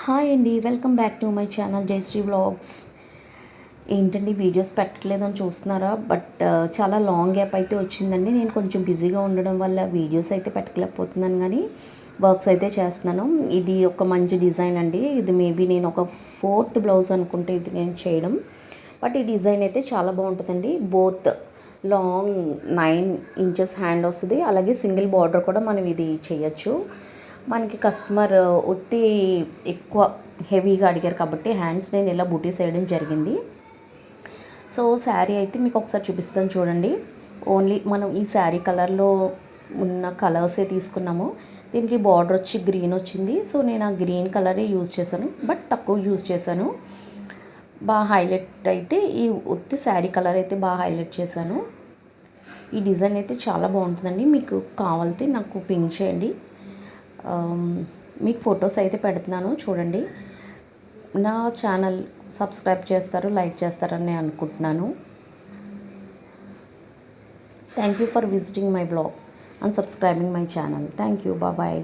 Hi అండి, welcome back to my channel Jayashree vlogs. ఏంటండి videos పెట్టలేదని చూస్తున్నారా? బట్ చాలా లాంగ్ గ్యాప్ అయితే వచ్చిందండి. నేను కొంచెం బిజీగా ఉండడం వల్ల వీడియోస్ అయితే పెట్టలేకపోతున్నాను, కానీ వర్క్స్ అయితే చేస్తున్నాను. ఇది ఒక మంచి డిజైన్ అండి. ఇది మేబీ నేను ఒక ఫోర్త్ బ్లౌజ్ అనుకుంటే ఇది నేను చేయడం. బట్ ఈ డిజైన్ అయితే చాలా బాగుంటుందండి. బోత్ లాంగ్ 9 ఇంచెస్ హ్యాండ్ వస్తుంది, అలాగే సింగిల్ బార్డర్ కూడా మనం ఇది చేయొచ్చు. మనకి కస్టమర్ ఒత్తి ఎక్కువ హెవీగా అడిగారు కాబట్టి హ్యాండ్స్ నేను ఇలా బూటీస్ వేయడం జరిగింది. సో శారీ అయితే మీకు ఒకసారి చూపిస్తాను చూడండి. ఓన్లీ మనం ఈ శారీ కలర్లో ఉన్న కలర్సే తీసుకున్నాము. దీనికి బార్డర్ వచ్చి గ్రీన్ వచ్చింది. సో నేను ఆ గ్రీన్ కలరే యూజ్ చేశాను, బట్ తక్కువ యూజ్ చేశాను. బాగా హైలైట్ అయితే ఈ ఒత్తి శారీ కలర్ అయితే బాగా హైలైట్ చేశాను. ఈ డిజైన్ అయితే చాలా బాగుంటుందండి. మీకు కావాలితే నాకు పింక్ చేయండి. మీకు ఫొటోస్ అయితే పెడుతున్నాను చూడండి. నా ఛానల్ సబ్స్క్రైబ్ చేస్తారు, లైక్ చేస్తారని అనుకుంటున్నాను. Thank you for visiting my blog and subscribing my channel. Thank you, bye.